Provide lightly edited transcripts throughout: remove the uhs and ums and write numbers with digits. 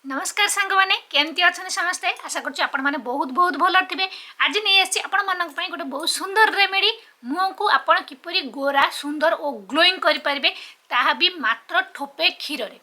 नमस्कार सांग मैंने केमती अच्छा समस्ते आशा कर बहुत बहुत भल थे। आज नहीं आसी आपण गोटे बहुत सुंदर रेमेडी मुह को आपण किपरि गोरा सुंदर और ग्लोइंग करें ताहा भी मात्र ठोपे क्षीर रे।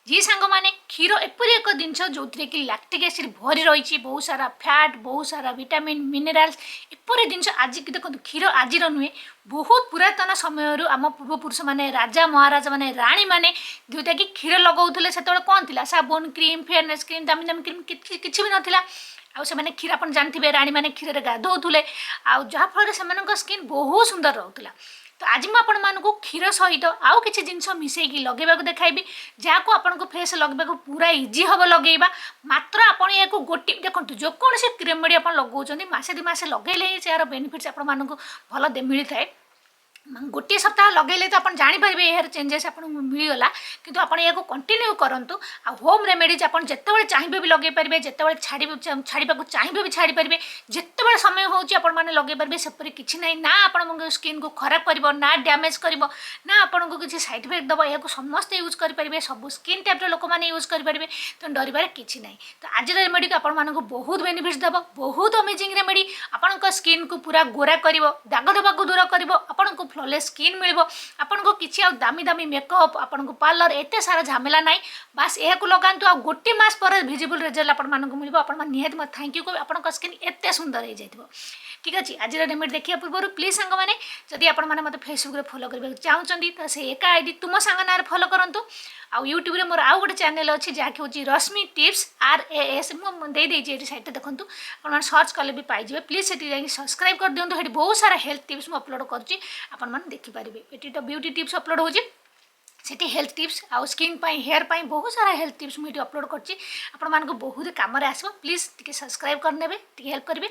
जी सांग मैंने क्षीर एपरी एक जिनस जो कि लैक्टिक एसिड भरी रही बहुत सारा फैट बहुत सारा विटामिन मिनरल्स एपरी जिनस आज की देखो क्षीर आज नुहे बहुत पुरातन समय आम पूर्वपुरुष मैंने राजा महाराजा मैंने राणी मैंने जोटा कि क्षीर लगाऊे से कौन थी साबुन क्रीम फेयरनेस क्रीम दामी दामी क्रीम किसी भी नाला आने क्षीर आप जानते राणी मैंने क्षीर गाधोले आफल से स्किन बहुत सुंदर रोला। तो आज मुझे क्षीर सहित आउ कि जिनस मिसेकी लगे देखाइबी जहाँ को आपको फेस लगे पूरा इजी हम लगे मात्र आपड़ या गोटे देखो जो कौन से रेमेडी आप लगाऊँ मसे दि मसे लगे यार बेनिफिट्स आपको भल मिलता है। गोटे सप्ताह लगेले तो आप जापर यार चेंजेस आपको मिलगला किंतु आप कंटिन्यू करूँ आ होम रेमेडीज आप जिते चाहिए भी लगे पारे जिते छाड़ा चाहिए भी छाड़ी पारे जिते समय होने लगे पारे सेपरी किसी ना ना आप स्किन को खराब कर ना डैमेज कर ना आपको किसी साइड इफेक्ट दब या समस्ते यूज करेंगे सब स्किन टाइप लोक मैंने यूज करेंगे तो डरबार किसी ना। तो आज रेमेडी को आपको बहुत बेनिफिट्स दब बहुत अमेजिंग रेमेडी आपंक स्किन को पूरा गोरा कर दाग धब्बा दूर कर आपको फ्लॉलेस स्किन मिल आपको किसी दामी दामी मेकअप आपको पार्लर एत सारा झमेला ना बास यह लगातु आ गोटे मस पर विजिबल रिजल्ट आपको मिल आप निहत थैंक यू कह आप स्किन एत सुंदर हो जाए। ठीक अच्छे आज रेमेडी देखा पूर्व प्लीज सांग मैंने जदि आप फेसबुक फॉलो करने चाहते तो से एका आईडी तुम सांग ना फॉलो करूँ आ यूट्यूब मोर आउ गोटे चैनल अच्छी जहाँकि हूँ रश्मि टिप्स RAS मुझे साइट देखूँ आप सर्च कले भी पाइबे प्लीज से सब्सक्राइब कर दिखाँ ये बहुत सारा हेल्थ टिप्स मुझे अपलोड कर देखिपारे ये तो ब्यूटी टिप्स अपलोड हो सेठी हेल्थ टिप्स आउ स्किन पाई हेयर पाई बहुत सारा हेल्थ टिप्स मुझे अपलोड कर बहुत कम आसो प्लीज टी सब्सक्राइब करने हेल्प करेंगे।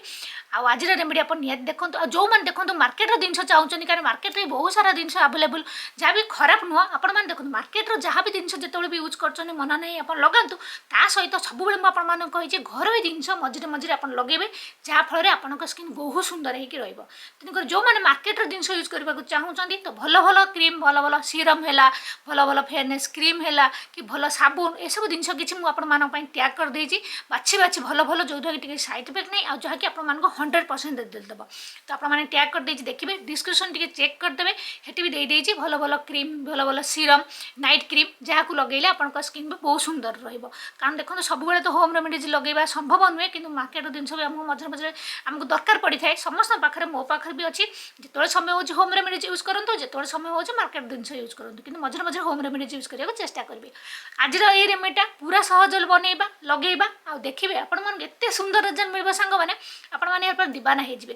आज रेमेडी आप निहत देखो जो मैंने देखो मार्केट जिन चाहते कारण मार्केट में बहुत सारा जिन आवेलेबल जहाँ भी खराब नुह आप देखो मार्केट जहाँ भी जिन जो भी यूज कर मन नहीं आप लगातु ता सहित सब मुझे घर जिन मझे मझे आप लगे जहाँफल आपंक स्किन बहुत सुंदर होकर तेणुक जो मैंने मार्केट जिन यूज करने चाहूँगी तो भल भल क्रीम भल भल सीरम है भल भल फेयरनेस क्रीम है कि भल साबुन ये सब जिन किसी मुझे टैग कर देती बाछी बाछी भल भल जो कि साइड इफेक्ट नहीं आ जहाँकि आपको 100% देदेव तो आपने टैग कर देती देखिए डिस्क्रिप्शन टी चेक करदे हेटी भी देदेजी भल भल क्रीम भल भल सीरम नाइट क्रीम जहाँ को लगेले आपंक स्किन भी बहुत सुंदर रहा कारण देखो सब तो होम रेमेडीज लगेगा संभव नुहे कि मार्केट जिन भी आमको मझे मझे आमको दरकार पड़ी था समस्त पाखे मो पाखे भी अच्छी जो समय हो होम रेमेडीज यूज करूँ जो समय हो मार्केट जिन यूज करूँ कि मझे मझे होम रेमेडीज यूज करने को चेष्टा करेंगे। आज ये रेमेडीटा पूरा सहज बनइबा लगेबा आ देखिए आपते सुंदर रिजल्ट मिल सांग मैंने आप दीवाना हो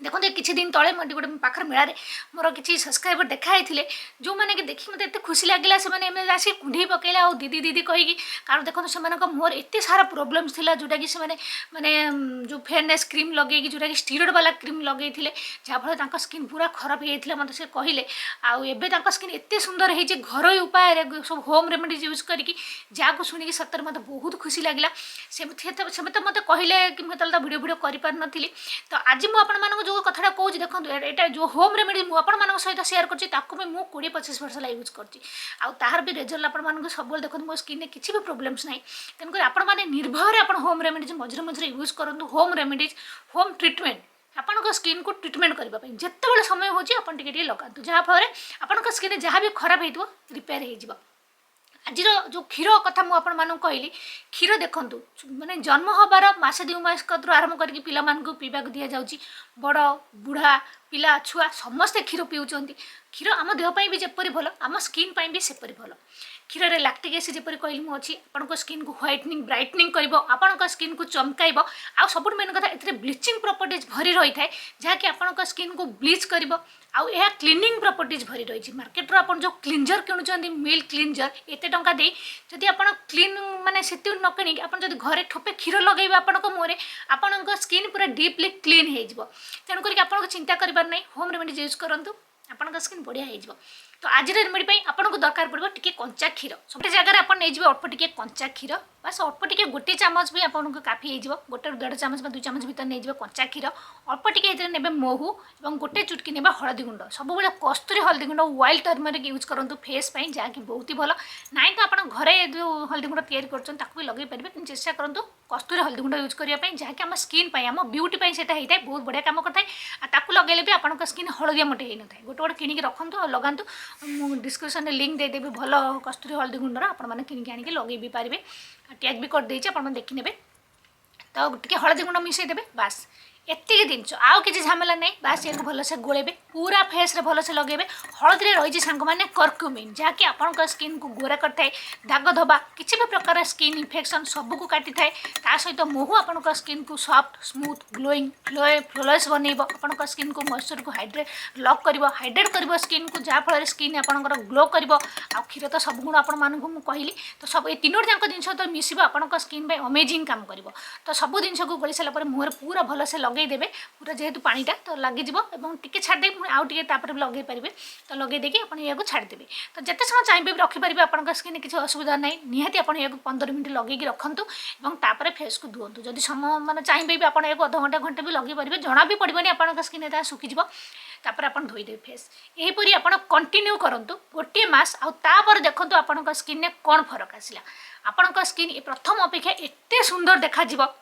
देखो किसी दिन तले मैं गोटे पाखर मेलार मोर किसी सब्सक्राइबर देखाई जो मैंने कि देखिए मतलब एत खुशी लगे से आसी कुंडे पकड़े आ दीदी दीदी कहीकि कारण देखो से मोर एत सारा प्रोब्लेम्स था जोटा कि से मैंने जो फेयरनेस क्रीम लगे जोटा कि स्टीरोड वाला क्रीम लगे जहाँफल स्किन पूरा खराब हो जाता मतलब से कहले आए स्किन एत सुंदर हो घर उपाय सब होम रेमेडीज यूज करके जहाँ को शुणी सतर मतलब बहुत खुशी लगे से तो मतलब कहले कि मुझे भिडियो भिडियो कर तो आज मुझे जो कथा कौच देखो यहाँ जो होम रेमेडी मुझे सहित सेयार कर 20-25 वर्ष यूज कर भी रिजल्ट आपको सब देखो मो स्किन में किसी भी प्रोब्लेम्स ना तेणुक आपने निर्भय आप होम रेमेडीज मझे मझे यूज करूँ होम रेमेडीज होम ट्रिटमेंट आपंक स्किन को ट्रिटमेंट करने जिते समय हो लगातु जहाँफल आपंक स्किन जहाँ भी खराब हो रिपेयर हो। आज जो क्षीर कथा मुझे कहली क्षीर देखूँ माने जन्म हबार मसे 2 मास आरंभ करके पिला पीवा दि जाऊँगी बड़ बुढ़ा पिला छुआ समस्ते क्षीर पीउछंती क्षीर आम देहपाई भी जपरी भल आम स्किन पाई भी सेपरी भल क्षीर में लैक्टिक एसिड जपरी कहली मुझे आपंक स्किन को व्हाइटनिंग ब्राइटनिंग कर आपंक स्किन को चमकाइब आ सब मेन कथा ए ब्लीचिंग प्रॉपर्टीज भरी रही है जहाँकि आपंक स्किन को ब्लीच कर यह क्लीनिंग प्रॉपर्टीज भरी रही मार्केट आप जो क्लींजर किणुंट मिल्क क्लींजर एत टंका दे जदि आप क्लीन माने से न किଣିक आप घरे ठोपे क्षीर लगे आपंक मुहर आपंक स्किन पूरा डीपली क्लीन हो तेणुक आपको चिंता करार नहीं होम रेमेडीज यूज करूँ आपंक स्किन बढ़िया हो। तो आज रेमेडी आपको दरकार पड़ो टी कंचा क्षीर सब जगह आप नहीं अल्प टी कंचा क्षीर बस अल्प टी गोटे चामच भी आपको काफी हो गोटे 1.5 चामच 2 चामच भर नहीं कंचा क्षीर अल्प टी ने महू और गोटे चुटकी ने हलदी गुंड सब बड़े कस्तूरी हलदी गुंड वाइल्ड टर्मरिक यूज करूँ फेस जहाँकि बहुत ही भल ना तो आप घरे जो हलदी गुंड तैयारी कर लगे पारे चेष्टा करूँ कस्तूरी हलदी गुंड यूज करने जहाँकि आम स्किन आम ब्यूटी से होता है बहुत बढ़िया कम करता लगे भी आप स्किन हलदिया मोटे होता है गोटे गोटे किଣିकी रखु और लगातु डिस्क्रिप्शन में लिंक देदेवी भल कस्तूरी हलदी गुंडर आपने किଣିकी आनिक लगे भी पारे टैग भी करदे आप देखने तो टे हलदी गुंड मिसेदेवे बास एतिक जिनस आउ कि झमेला नहीं बास ये भलसे गोलेबे पूरा फेस रे भलसे लगेबे हलदी रही सांग मैंने कर्क्यूमिन जहाँकि आपण स्किन को गोरा करता दाग धब्बा किसी भी प्रकार स्किन इन्फेक्शन सबको काटी थाए ता सहित महू आपण स्किन को सॉफ्ट स्मूथ ग्लोइंग फ्लोलेस बनइब आपण स्किन को मॉइस्चर को हाइड्रेट कर स्किन को जहाँफल स्किन आपंकर ग्लो कर क्षीर तो सब गुण आपण मानक कहली तो सब ये तीनोटी जाक जिन तो मिसब आपण स्किन अमेजिंग काम कर तो सब जिन को गोली सारापर मुहर पूरा भलसे लगेदेवे पूरा जेहेतु पानीटा तो लगिज टी छाड़दे आउ टे लगे पारे तो लगे देखिए आप या छाड़देवे तो जिते समय चाहिए भी रखिपारे आप स्किन किसी असुविधा ना निहाती आप 15 मिनट लगे रखु और फेस को धुवंतु जदि समय मैंने चाहिए भी आप अध घंटा घंटे भी लगे पारे जना भी पड़ोनी आप स्किन सुखीज तापर आप धोईदेवे फेस यहीपरी आप कंटिन्यू करूँ गोटे मस आपर देखो आप स्किन में कौन फरक आसला आपण स्किन प्रथम अपेक्षा एत सुंदर देखा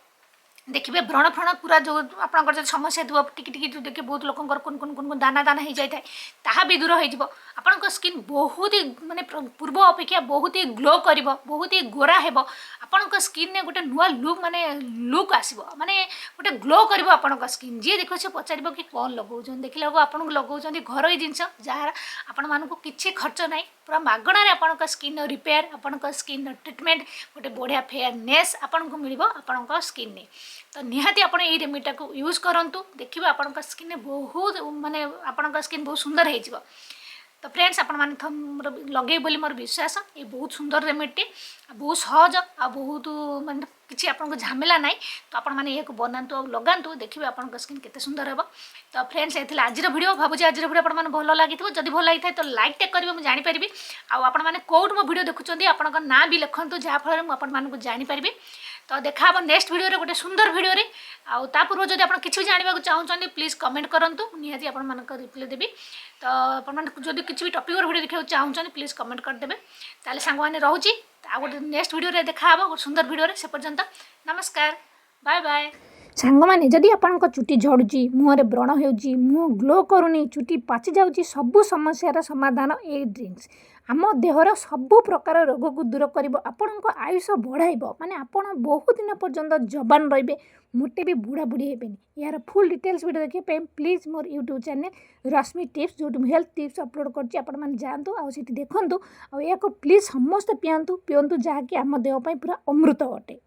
देखिए व्रण फ्रण पूरा जो आप समस्या थी टिकी जो देखिए बहुत लोक कुन कुन कुन दाना दाना हो जाए ता भी दूर हो आपण स्किन बहुत ही माने पूर्व अपेक्षा बहुत ही ग्लो कर बहुत ही गोरा है आपण स्किन ने गोटे नुआ लुक माने लुक आसो माने गोटे ग्लो कर आपण स्किन जी देखो से पचार कि कौन लगाऊँ देखिए आपको लगाऊँ घर जिनस जहाँ आपण मानक किसी खर्च ना पूरा मागणार आपण स्किन रिपेयर आपण स्किन ट्रिटमेंट गोटे बढ़िया फेयरनेस आपको मिल आपण स्किन ने तो निहाती आप रेमेडीटा को यूज करूँ देखिए आपण स्किन बहुत माने आपण स्किन बहुत सुंदर हो तो फ्रेंड्स आपण मैंने लगे बोली मोर विश्वास ये बहुत सुंदर रेमेडी बहुत सहज आ बहुत माने किसी आपको झमेला ना तो आपण मैंने ये बनातु लगातु देखिए आपण स्किन केते सुंदर हे तो फ्रेंड्स ये आज वीडियो भावुँ आज वीडियो आप भल लगी जब भल लगी तो लाइक टे करेंगे मुझे जानीपरि आपण मैंने कौट मो वीडियो देखुं आपण ना भी लिखु जहाँफल मुझे जानीपरि तो देखा नेक्स्ट वीडियो रे गोटे सुंदर वीडियो रे आ पूर्व जब आप किसी भी जानवा चाहते प्लीज कमेंट करूँ निहाती आप रिप्लाई देवी तो आपड़ी किसी भी टॉपिक वीडियो देखा चाहते प्लीज कमेंट करदे ताले सांग मैंने रोचे आ गोटे नेक्स्ट वीडियो रे देखा गोटे सुंदर वीडियो से पर्यंत नमस्कार बाय बाय सांग मैंने जदि आपण चुटी झड़ुची मुहर व्रण हो मुह ग्लो करूनी चुटी पाची जाऊँगी सबू समस्यार समाधान ए ड्रिंक्स आम देहर सबू प्रकार रोग को दूर कर आपण आयुष बढ़ाइब माने आपण बहुत दिन पर्यंत जबान रे मोटे भी बुढ़ा बुढ़ी हेबेनी यार फुल डिटेल्स वीडियो देखिए please more YouTube channel Rashmi tips जो हेल्थ टिप्स अपलोड करछि आपण माने जानतु आ देखु आ प्लीज समस्त पियंतु जहाँकि आम देह पूरा अमृत अटे।